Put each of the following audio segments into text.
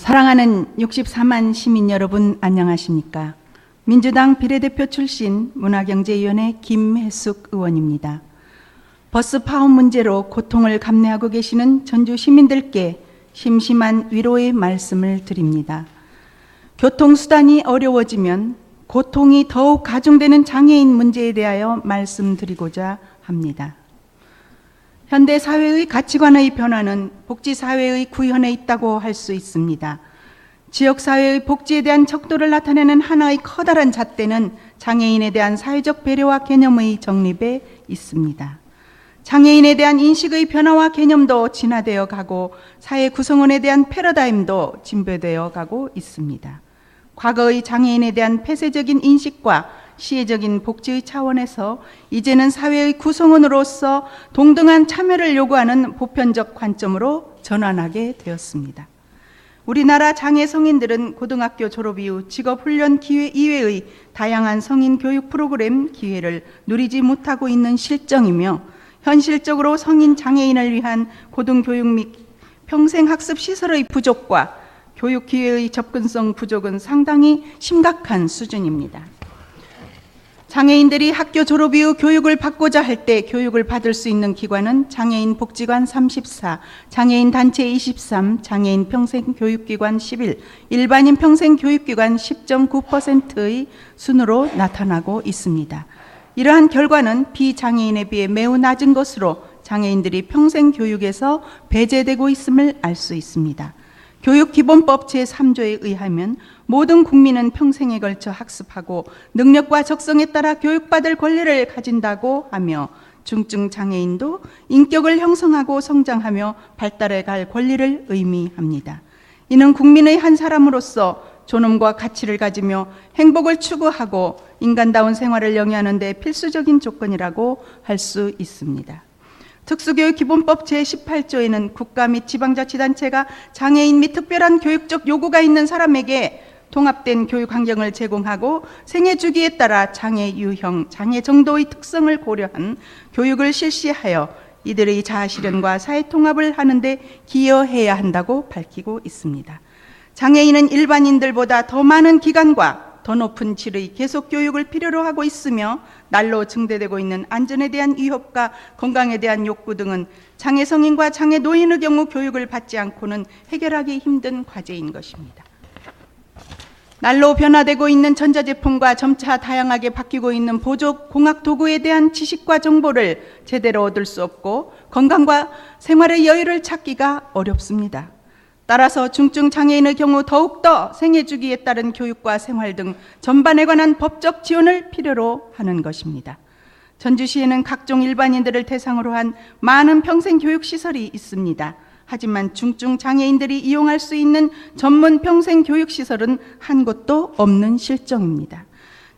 사랑하는 64만 시민 여러분, 안녕하십니까? 민주당 비례대표 출신 문화경제위원회 김혜숙 의원입니다. 버스 파업 문제로 고통을 감내하고 계시는 전주 시민들께 심심한 위로의 말씀을 드립니다. 교통수단이 어려워지면 고통이 더욱 가중되는 장애인 문제에 대하여 말씀드리고자 합니다. 현대 사회의 가치관의 변화는 복지사회의 구현에 있다고 할 수 있습니다. 지역사회의 복지에 대한 척도를 나타내는 하나의 커다란 잣대는 장애인에 대한 사회적 배려와 개념의 정립에 있습니다. 장애인에 대한 인식의 변화와 개념도 진화되어 가고 사회 구성원에 대한 패러다임도 진보되어 가고 있습니다. 과거의 장애인에 대한 폐쇄적인 인식과 시혜적인 복지의 차원에서 이제는 사회의 구성원으로서 동등한 참여를 요구하는 보편적 관점으로 전환하게 되었습니다. 우리나라 장애 성인들은 고등학교 졸업 이후 직업훈련 기회 이외의 다양한 성인 교육 프로그램 기회를 누리지 못하고 있는 실정이며, 현실적으로 성인 장애인을 위한 고등교육 및 평생학습 시설의 부족과 교육 기회의 접근성 부족은 상당히 심각한 수준입니다. 장애인들이 학교 졸업 이후 교육을 받고자 할 때 교육을 받을 수 있는 기관은 장애인 복지관 34, 장애인 단체 23, 장애인 평생교육기관 11, 일반인 평생교육기관 10.9%의 순으로 나타나고 있습니다. 이러한 결과는 비장애인에 비해 매우 낮은 것으로 장애인들이 평생교육에서 배제되고 있음을 알 수 있습니다. 교육기본법 제3조에 의하면 모든 국민은 평생에 걸쳐 학습하고 능력과 적성에 따라 교육받을 권리를 가진다고 하며, 중증 장애인도 인격을 형성하고 성장하며 발달해 갈 권리를 의미합니다. 이는 국민의 한 사람으로서 존엄과 가치를 가지며 행복을 추구하고 인간다운 생활을 영위하는 데 필수적인 조건이라고 할 수 있습니다. 특수교육기본법 제18조에는 국가 및 지방자치단체가 장애인 및 특별한 교육적 요구가 있는 사람에게 통합된 교육 환경을 제공하고 생애 주기에 따라 장애 유형, 장애 정도의 특성을 고려한 교육을 실시하여 이들의 자아 실현과 사회 통합을 하는 데 기여해야 한다고 밝히고 있습니다. 장애인은 일반인들보다 더 많은 기간과 더 높은 질의 계속 교육을 필요로 하고 있으며, 날로 증대되고 있는 안전에 대한 위협과 건강에 대한 욕구 등은 장애 성인과 장애 노인의 경우 교육을 받지 않고는 해결하기 힘든 과제인 것입니다. 날로 변화되고 있는 전자제품과 점차 다양하게 바뀌고 있는 보조 공학 도구에 대한 지식과 정보를 제대로 얻을 수 없고 건강과 생활의 여유를 찾기가 어렵습니다. 따라서 중증 장애인의 경우 더욱더 생애 주기에 따른 교육과 생활 등 전반에 관한 법적 지원을 필요로 하는 것입니다. 전주시에는 각종 일반인들을 대상으로 한 많은 평생교육시설이 있습니다. 하지만 중증 장애인들이 이용할 수 있는 전문 평생교육시설은 한 곳도 없는 실정입니다.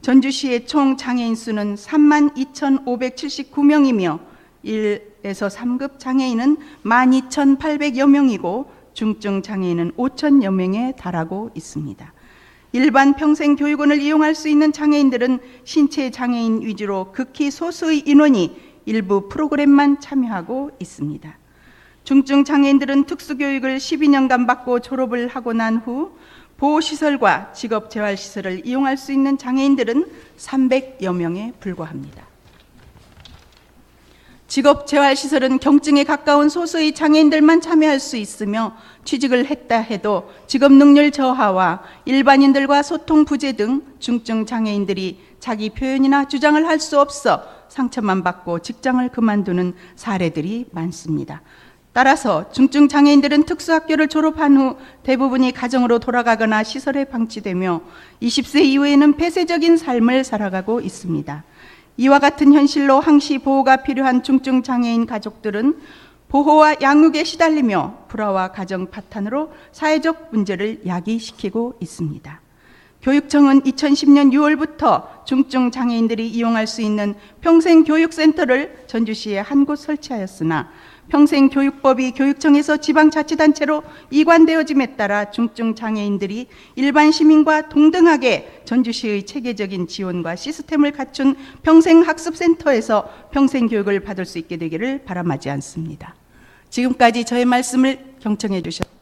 전주시의 총 장애인 수는 32,579명이며 1에서 3급 장애인은 12,800여 명이고 중증 장애인은 5,000여 명에 달하고 있습니다. 일반 평생교육원을 이용할 수 있는 장애인들은 신체 장애인 위주로 극히 소수의 인원이 일부 프로그램만 참여하고 있습니다. 중증 장애인들은 특수교육을 12년간 받고 졸업을 하고 난 후 보호시설과 직업재활시설을 이용할 수 있는 장애인들은 300여 명에 불과합니다. 직업재활시설은 경증에 가까운 소수의 장애인들만 참여할 수 있으며, 취직을 했다 해도 직업능률 저하와 일반인들과 소통 부재 등 중증 장애인들이 자기 표현이나 주장을 할 수 없어 상처만 받고 직장을 그만두는 사례들이 많습니다. 따라서 중증 장애인들은 특수학교를 졸업한 후 대부분이 가정으로 돌아가거나 시설에 방치되며 20세 이후에는 폐쇄적인 삶을 살아가고 있습니다. 이와 같은 현실로 항시 보호가 필요한 중증 장애인 가족들은 보호와 양육에 시달리며 불화와 가정 파탄으로 사회적 문제를 야기시키고 있습니다. 교육청은 2010년 6월부터 중증 장애인들이 이용할 수 있는 평생교육센터를 전주시에 한 곳 설치하였으나, 평생교육법이 교육청에서 지방자치단체로 이관되어짐에 따라 중증 장애인들이 일반 시민과 동등하게 전주시의 체계적인 지원과 시스템을 갖춘 평생학습센터에서 평생교육을 받을 수 있게 되기를 바람하지 않습니다. 지금까지 저의 말씀을 경청해 주셨습니다.